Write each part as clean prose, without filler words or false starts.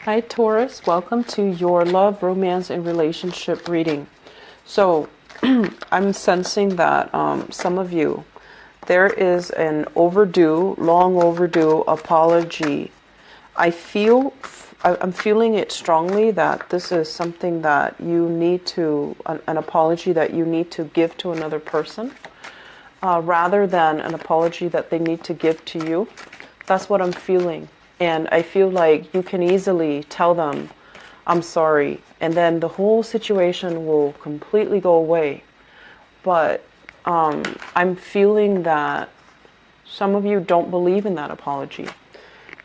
Hi Taurus, welcome to your love, romance, and relationship reading. So I'm sensing that some of you, there is an long overdue apology. I'm feeling it strongly that this is something that you need to, an apology that you need to give to another person, rather than an apology that they need to give to you. That's what I'm feeling. And I feel like you can easily tell them, I'm sorry, and then the whole situation will completely go away. But I'm feeling that some of you don't believe in that apology.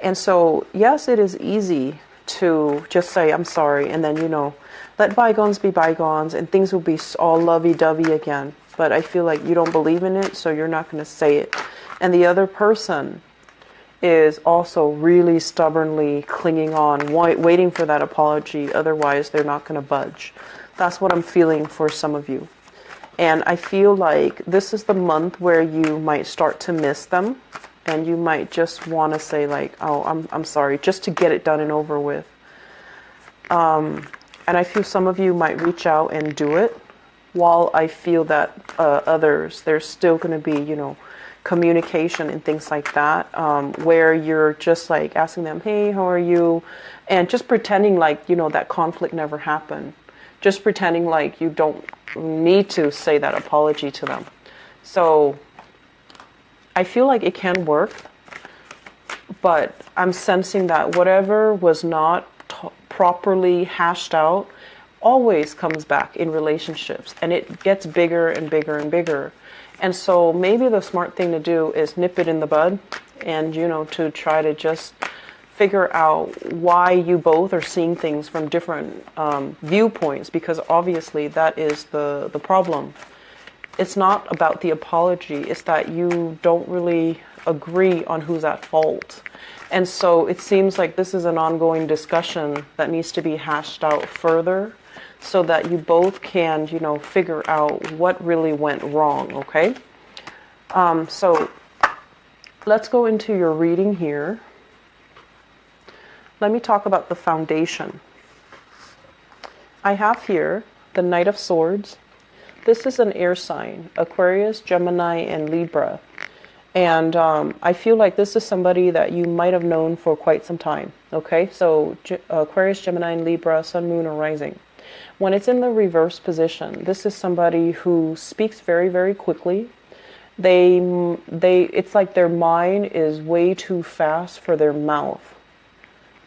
And so, yes, it is easy to just say, I'm sorry, and then, let bygones be bygones, and things will be all lovey-dovey again. But I feel like you don't believe in it, so you're not going to say it. And the other person is also really stubbornly clinging on, waiting for that apology. Otherwise, they're not going to budge. That's what I'm feeling for some of you. And I feel like this is the month where you might start to miss them. And you might just want to say like, oh, I'm sorry, just to get it done and over with. And I feel some of you might reach out and do it. While I feel that others, there's still going to be, communication and things like that, where you're just like asking them, hey, how are you? And just pretending like, that conflict never happened. Just pretending like you don't need to say that apology to them. So I feel like it can work, but I'm sensing that whatever was not properly hashed out always comes back in relationships, and it gets bigger and bigger and bigger. And so maybe the smart thing to do is nip it in the bud and, to try to just figure out why you both are seeing things from different viewpoints, because obviously that is the problem. It's not about the apology. It's that you don't really agree on who's at fault. And so it seems like this is an ongoing discussion that needs to be hashed out further, so that you both can, figure out what really went wrong, okay? So let's go into your reading here. Let me talk about the foundation. I have here the Knight of Swords. This is an air sign, Aquarius, Gemini, and Libra. And I feel like this is somebody that you might have known for quite some time, okay? So Aquarius, Gemini, and Libra, Sun, Moon, or Rising. When it's in the reverse position, this is somebody who speaks very, very quickly. It's like their mind is way too fast for their mouth.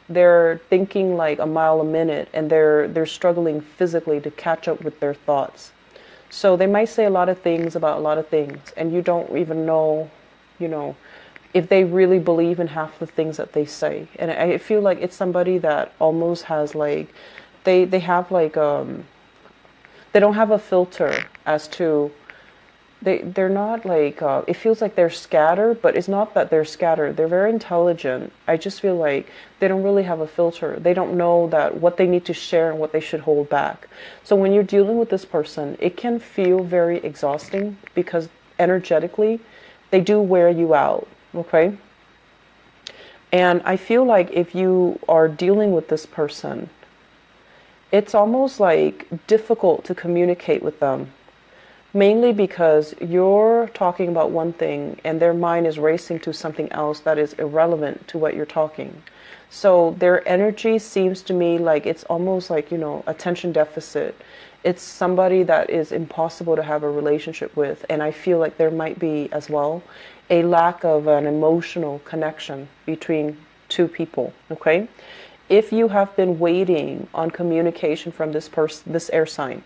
They're thinking like a mile a minute, and they're struggling physically to catch up with their thoughts. So they might say a lot of things about a lot of things, and you don't even know, if they really believe in half the things that they say. And I feel like it's somebody that almost has like, they have like, they don't have a filter as to, they're not like, it feels like they're scattered, but it's not that they're scattered. They're very intelligent. I just feel like they don't really have a filter. They don't know that what they need to share and what they should hold back. So when you're dealing with this person, it can feel very exhausting, because energetically, they do wear you out, okay? And I feel like if you are dealing with this person, it's almost like difficult to communicate with them, mainly because you're talking about one thing and their mind is racing to something else that is irrelevant to what you're talking. So their energy seems to me like it's almost like, attention deficit. It's somebody that is impossible to have a relationship with. And I feel like there might be as well a lack of an emotional connection between two people, okay? If you have been waiting on communication from this air sign,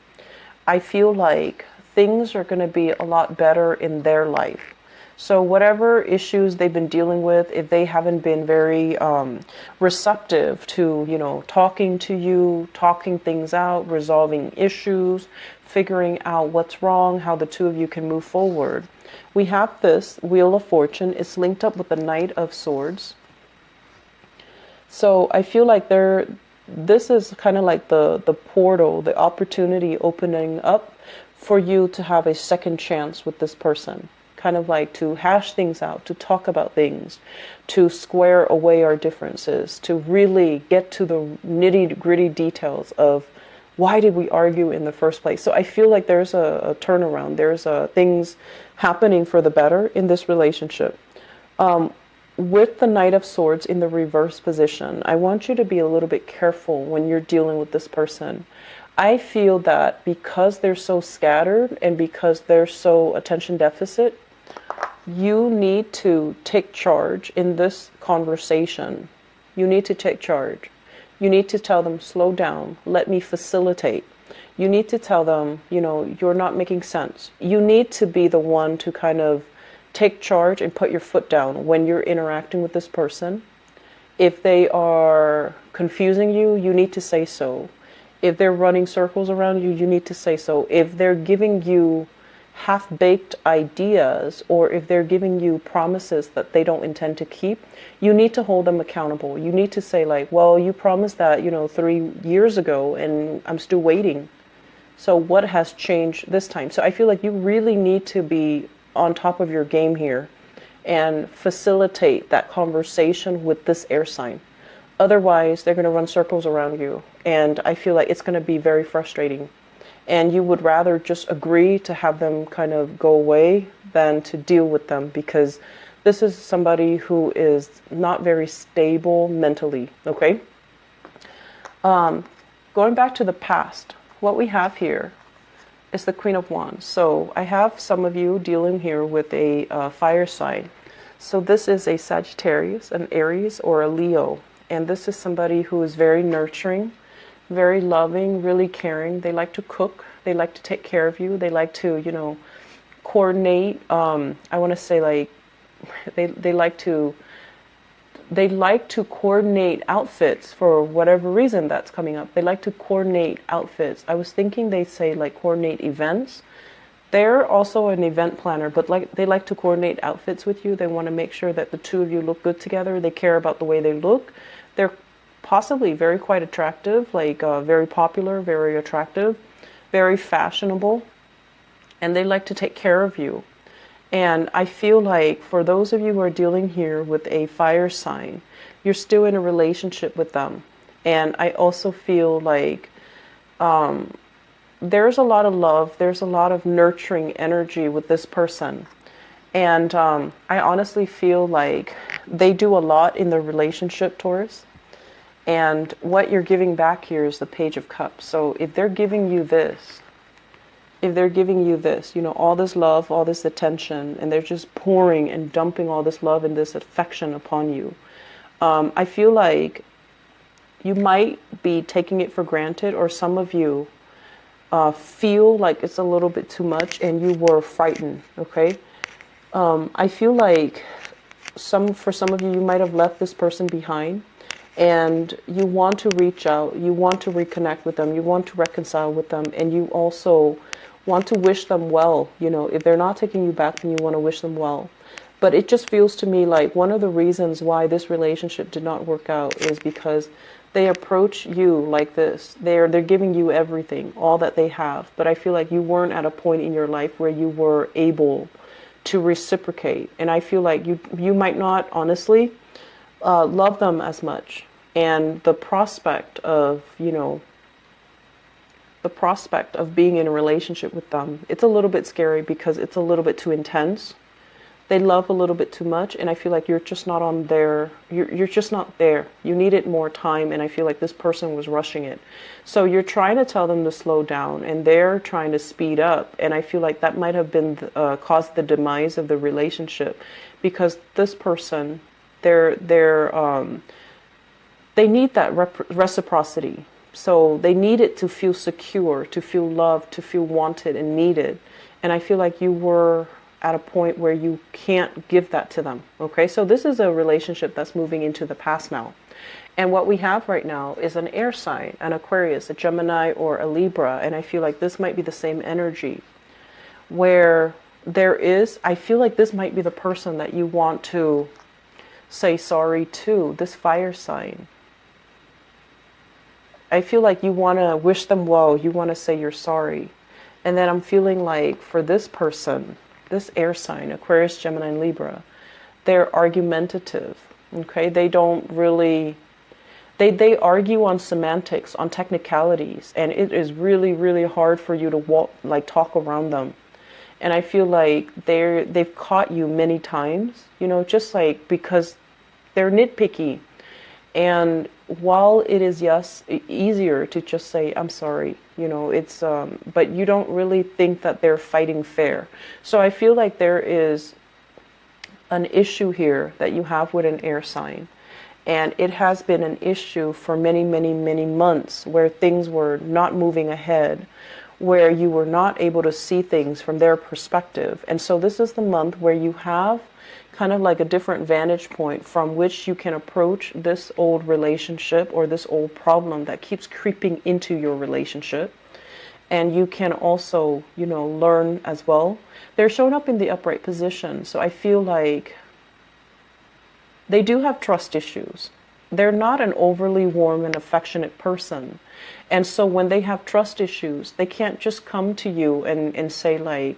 I feel like things are going to be a lot better in their life. So whatever issues they've been dealing with, if they haven't been very receptive to, talking to you, talking things out, resolving issues, figuring out what's wrong, how the two of you can move forward. We have this Wheel of Fortune. It's linked up with the Knight of Swords. So I feel like this is kind of like the portal, the opportunity opening up for you to have a second chance with this person. kind of like to hash things out, to talk about things, to square away our differences, to really get to the nitty gritty details of why did we argue in the first place. So I feel like there's a turnaround. There's things happening for the better in this relationship. With the Knight of Swords in the reverse position, I want you to be a little bit careful when you're dealing with this person. I feel that because they're so scattered and because they're so attention deficit, you need to take charge in this conversation. You need to take charge. You need to tell them, slow down, let me facilitate. You need to tell them, you know, you're not making sense. You need to be the one to kind of take charge and put your foot down when you're interacting with this person. If they are confusing you, you need to say so. If they're running circles around you, you need to say so. If they're giving you half-baked ideas, or if they're giving you promises that they don't intend to keep, you need to hold them accountable. You need to say like, well, you promised that, you know, 3 years ago and I'm still waiting. So what has changed this time? So I feel like you really need to be on top of your game here and facilitate that conversation with this air sign. Otherwise, they're going to run circles around you. And I feel like it's going to be very frustrating. And you would rather just agree to have them kind of go away than to deal with them, because this is somebody who is not very stable mentally, okay? Going back to the past, what we have here is the Queen of Wands. So I have some of you dealing here with a fire sign. So this is a Sagittarius, an Aries, or a Leo. And this is somebody who is very nurturing, very loving, really caring. They like to cook. They like to take care of you. They like to, you know, coordinate. I want to say like they like to coordinate outfits for whatever reason that's coming up. They like to coordinate outfits. I was thinking they say like coordinate events. They're also an event planner, but like they like to coordinate outfits with you. They want to make sure that the two of you look good together. They care about the way they look. They're possibly very quite attractive, like very popular, very attractive, very fashionable, and they like to take care of you. And I feel like for those of you who are dealing here with a fire sign, you're still in a relationship with them. And I also feel like there's a lot of love, there's a lot of nurturing energy with this person. And I honestly feel like they do a lot in the relationship, Taurus. And what you're giving back here is the Page of Cups. So if they're giving you this, you know, all this love, all this attention, and they're just pouring and dumping all this love and this affection upon you, I feel like you might be taking it for granted, or some of you feel like it's a little bit too much and you were frightened, okay? I feel like for some of you, you might have left this person behind, and you want to reach out, you want to reconnect with them, you want to reconcile with them, and you also want to wish them well. You know, if they're not taking you back, then you want to wish them well. But it just feels to me like one of the reasons why this relationship did not work out is because they approach you like this. They're giving you everything, all that they have. But I feel like you weren't at a point in your life where you were able to reciprocate. And I feel like you might not honestly love them as much. And the prospect of, you know, being in a relationship with them, it's a little bit scary because it's a little bit too intense. They love a little bit too much, and I feel like you're just not on there. You're just not there. You needed more time, and I feel like this person was rushing it. So you're trying to tell them to slow down, and they're trying to speed up. And I feel like that might have been caused the demise of the relationship, because this person, they need that reciprocity. So they need it to feel secure, to feel loved, to feel wanted and needed. And I feel like you were at a point where you can't give that to them. Okay, so this is a relationship that's moving into the past now. And what we have right now is an air sign, an Aquarius, a Gemini, or a Libra. And I feel like this might be the same energy where I feel like this might be the person that you want to say sorry to, this fire sign. I feel like you want to wish them well. You want to say you're sorry. And then I'm feeling like for this person, this air sign, Aquarius, Gemini, and Libra, they're argumentative. Okay, they don't really, they argue on semantics, on technicalities, and it is really, really hard for you to talk around them. And I feel like they've caught you many times, just like because they're nitpicky. And while it is, yes, easier to just say, I'm sorry, it's, but you don't really think that they're fighting fair. So I feel like there is an issue here that you have with an air sign. And it has been an issue for many, many, many months where things were not moving ahead, where you were not able to see things from their perspective. And so this is the month where you have kind of like a different vantage point from which you can approach this old relationship or this old problem that keeps creeping into your relationship. And you can also, learn as well. They're showing up in the upright position. So I feel like they do have trust issues. They're not an overly warm and affectionate person. And so when they have trust issues, they can't just come to you and say like,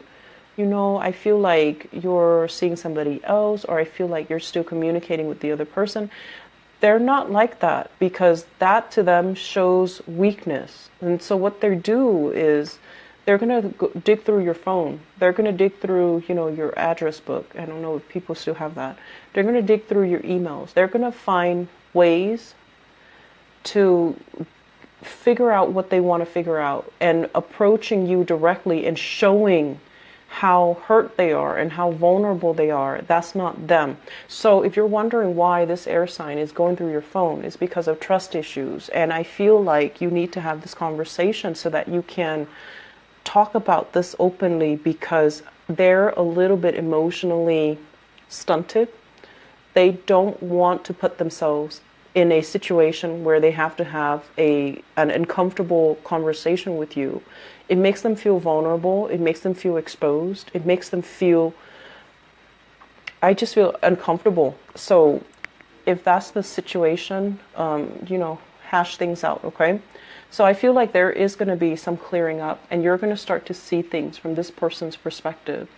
I feel like you're seeing somebody else, or I feel like you're still communicating with the other person. They're not like that, because that to them shows weakness. And so what they do is they're going to dig through your phone. They're going to dig through, your address book. I don't know if people still have that. They're going to dig through your emails. They're going to find ways to figure out what they want to figure out, and approaching you directly and showing how hurt they are and how vulnerable they are. That's not them. So if you're wondering why this air sign is going through your phone, it's because of trust issues. And I feel like you need to have this conversation so that you can talk about this openly, because they're a little bit emotionally stunted. They don't want to put themselves in a situation where they have to have an uncomfortable conversation with you. It makes them feel vulnerable. It makes them feel exposed. It makes them feel, I just feel uncomfortable. So if that's the situation, hash things out, okay? So I feel like there is going to be some clearing up, and you're going to start to see things from this person's perspective.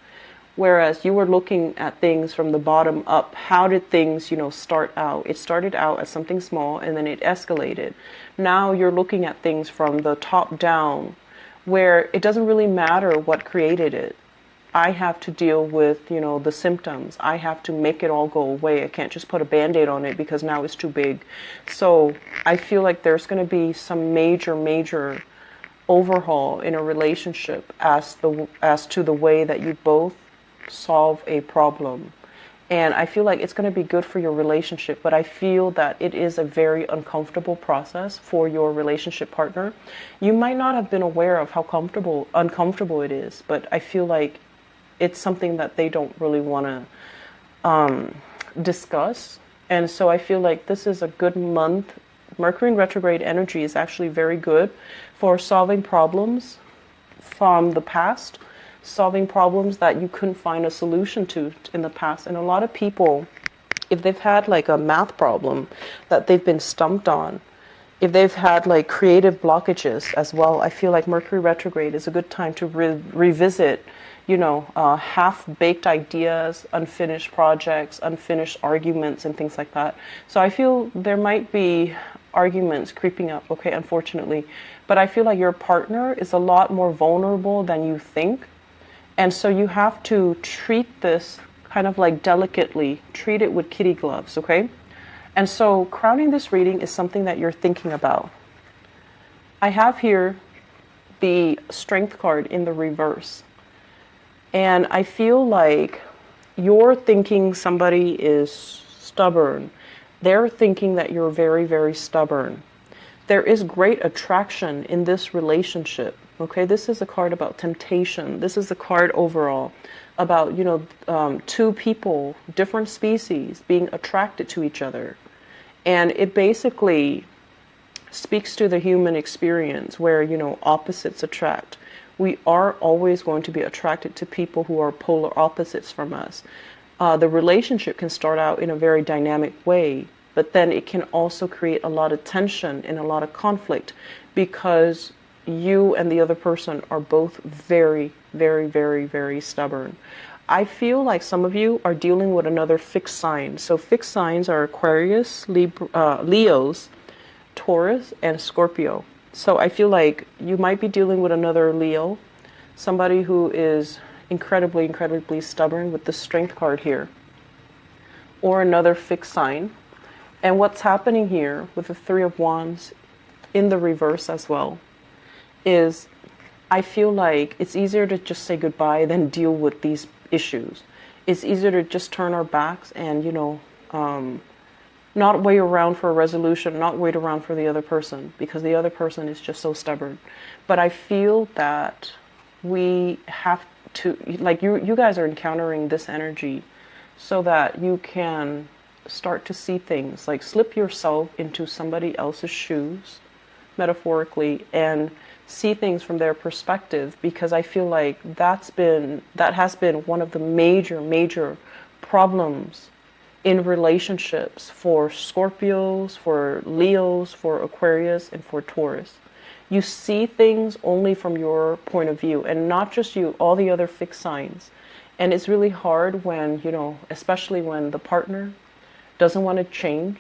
Whereas you were looking at things from the bottom up. How did things, start out? It started out as something small, and then it escalated. Now you're looking at things from the top down, where it doesn't really matter what created it. I have to deal with, the symptoms. I have to make it all go away. I can't just put a Band-Aid on it because now it's too big. So I feel like there's going to be some major, major overhaul in a relationship as to the way that you both solve a problem. And I feel like it's going to be good for your relationship, but I feel that it is a very uncomfortable process for your relationship partner. You might not have been aware of how uncomfortable it is, but I feel like it's something that they don't really want to discuss. And so I feel like this is a good month. Mercury in retrograde energy is actually very good for solving problems from the past, solving problems that you couldn't find a solution to in the past. And a lot of people, if they've had like a math problem that they've been stumped on, if they've had like creative blockages as well, I feel like Mercury retrograde is a good time to revisit, half-baked ideas, unfinished projects, unfinished arguments, and things like that. So I feel there might be arguments creeping up, okay, unfortunately. But I feel like your partner is a lot more vulnerable than you think. And so you have to treat this kind of like delicately, treat it with kitty gloves, okay? And so crowning this reading is something that you're thinking about. I have here the Strength card in the reverse. And I feel like you're thinking somebody is stubborn. They're thinking that you're very, very stubborn. There is great attraction in this relationship. Okay, this is a card about temptation. This is a card overall about, two people, different species, being attracted to each other. And it basically speaks to the human experience where, opposites attract. We are always going to be attracted to people who are polar opposites from us. The relationship can start out in a very dynamic way, but then it can also create a lot of tension and a lot of conflict, because you and the other person are both very, very, very, very stubborn. I feel like some of you are dealing with another fixed sign. So fixed signs are Aquarius, Leos, Taurus, and Scorpio. So I feel like you might be dealing with another Leo, somebody who is incredibly, incredibly stubborn with the Strength card here, or another fixed sign. And what's happening here with the Three of Wands in the reverse as well is I feel like it's easier to just say goodbye than deal with these issues. It's easier to just turn our backs and, not wait around for a resolution, not wait around for the other person, because the other person is just so stubborn. But I feel that we have to, like you guys are encountering this energy so that you can start to see things, like slip yourself into somebody else's shoes, metaphorically, and see things from their perspective, because I feel like that has been one of the major problems in relationships for Scorpios, for Leos, for Aquarius, and for Taurus. You see things only from your point of view, and not just you, all the other fixed signs. And it's really hard when, especially when the partner doesn't want to change,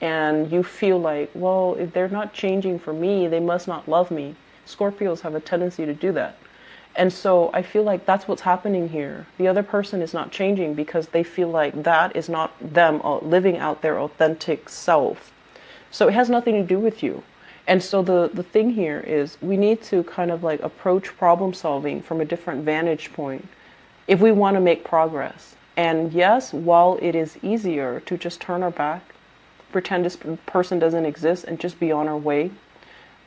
and you feel like, well, if they're not changing for me, they must not love me. Scorpios have a tendency to do that. And so I feel like that's what's happening here. The other person is not changing because they feel like that is not them living out their authentic self. So it has nothing to do with you. And so the thing here is we need to kind of like approach problem solving from a different vantage point if we want to make progress. And yes, while it is easier to just turn our back, pretend this person doesn't exist, and just be on our way,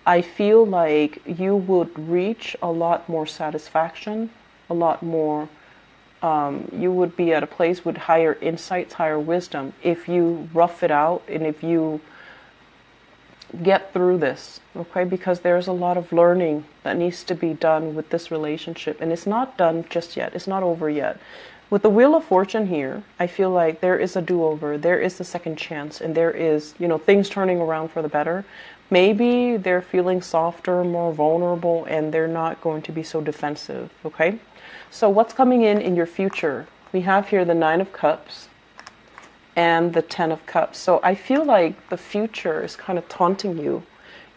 I feel like you would reach a lot more satisfaction, a lot more, you would be at a place with higher insights, higher wisdom, if you rough it out and if you get through this, okay? Because there's a lot of learning that needs to be done with this relationship, and it's not done just yet. It's not over yet. With the Wheel of Fortune here, I feel like there is a do-over, there is a second chance, and there is, things turning around for the better. Maybe they're feeling softer, more vulnerable, and they're not going to be so defensive, okay? So what's coming in your future? We have here the Nine of Cups and the Ten of Cups. So I feel like the future is kind of taunting you.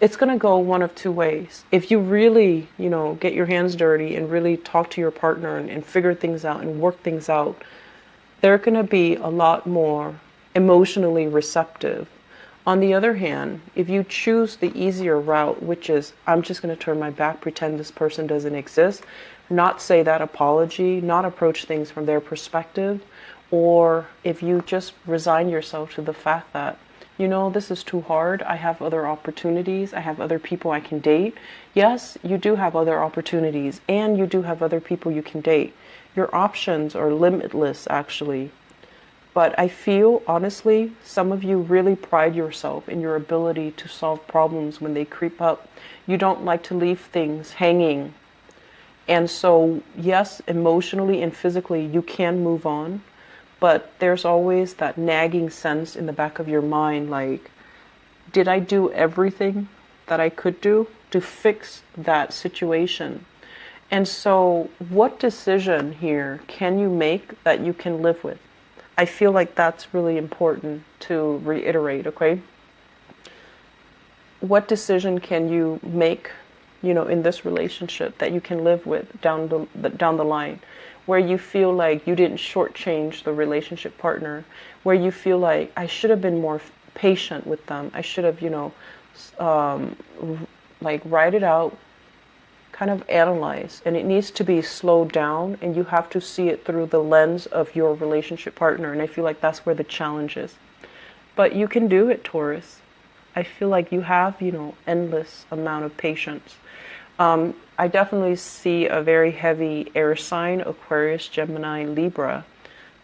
It's going to go one of two ways. If you really, get your hands dirty and really talk to your partner and figure things out and work things out, they're going to be a lot more emotionally receptive. On the other hand, if you choose the easier route, which is, I'm just going to turn my back, pretend this person doesn't exist, not say that apology, not approach things from their perspective, or if you just resign yourself to the fact that, this is too hard, I have other opportunities, I have other people I can date. Yes, you do have other opportunities, and you do have other people you can date. Your options are limitless, actually. But I feel, honestly, some of you really pride yourself in your ability to solve problems when they creep up. You don't like to leave things hanging. And so, yes, emotionally and physically, you can move on. But there's always that nagging sense in the back of your mind, like, did I do everything that I could do to fix that situation? And so, what decision here can you make that you can live with? I feel like that's really important to reiterate, okay? What decision can you make, in this relationship that you can live with down the line, where you feel like you didn't shortchange the relationship partner, where you feel like I should have been more patient with them, I should have, write it out, kind of analyze, and it needs to be slowed down, and you have to see it through the lens of your relationship partner, and I feel like that's where the challenge is. But you can do it, Taurus. I feel like you have, endless amount of patience. I definitely see a very heavy air sign, Aquarius, Gemini, Libra.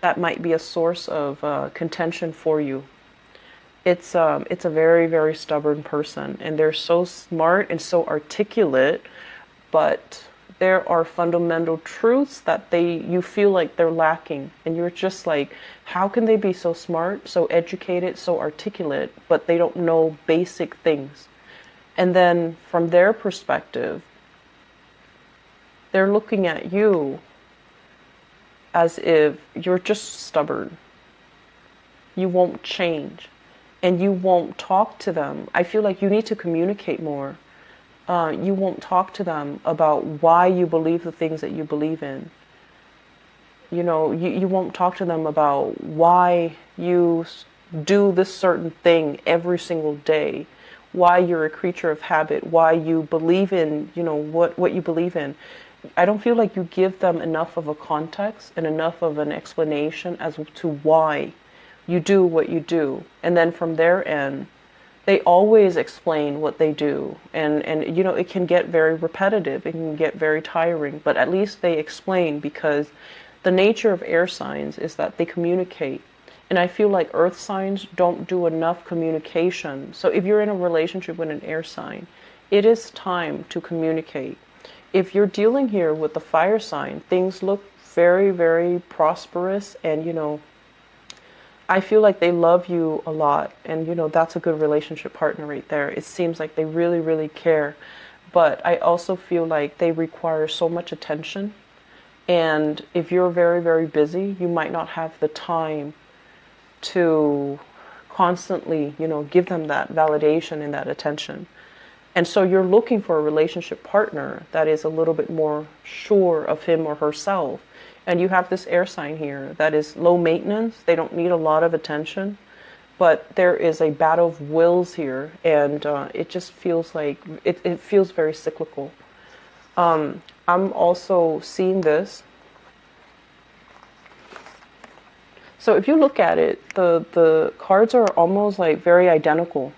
That might be a source of contention for you. It's a very, very stubborn person, and they're so smart and so articulate, but there are fundamental truths that you feel like they're lacking, and you're just like, how can they be so smart, so educated, so articulate, but they don't know basic things? And then from their perspective, they're looking at you as if you're just stubborn. You won't change, and you won't talk to them. I feel like you need to communicate more. You won't talk to them about why you believe the things that you believe in. You know, you won't talk to them about why you do this certain thing every single day, why you're a creature of habit, why you believe in, you know, what you believe in. I don't feel like you give them enough of a context and enough of an explanation as to why you do what you do. And then from their end, they always explain what they do. And you know, it can get very repetitive. It can get very tiring. But at least they explain, because the nature of air signs is that they communicate. And I feel like earth signs don't do enough communication. So if you're in a relationship with an air sign, it is time to communicate. If you're dealing here with the fire sign, things look very, very prosperous, and you know, I feel like they love you a lot, and you know, that's a good relationship partner right there. It seems like they really, really care. But I also feel like they require so much attention. And if you're very, very busy, you might not have the time to constantly, you know, give them that validation and that attention. And so you're looking for a relationship partner that is a little bit more sure of him or herself. And you have this air sign here that is low maintenance. They don't need a lot of attention, but there is a battle of wills here, and it just feels like it feels very cyclical. I'm also seeing this. So if you look at it, the cards are almost like very identical.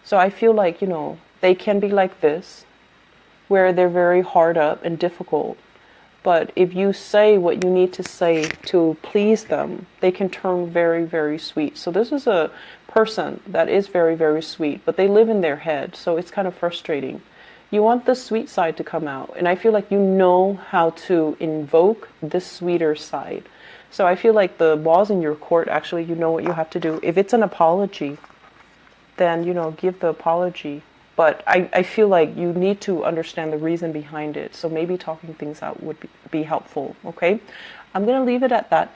So I feel like, you know, they can be like this, where they're very hard up and difficult. But if you say what you need to say to please them, they can turn very, very sweet. So this is a person that is very, very sweet, but they live in their head. So it's kind of frustrating. You want the sweet side to come out. And I feel like you know how to invoke this sweeter side. So I feel like the ball's in your court. Actually, you know what you have to do. If it's an apology, then, you know, give the apology. But I feel like you need to understand the reason behind it. So maybe talking things out would be helpful. Okay, I'm going to leave it at that.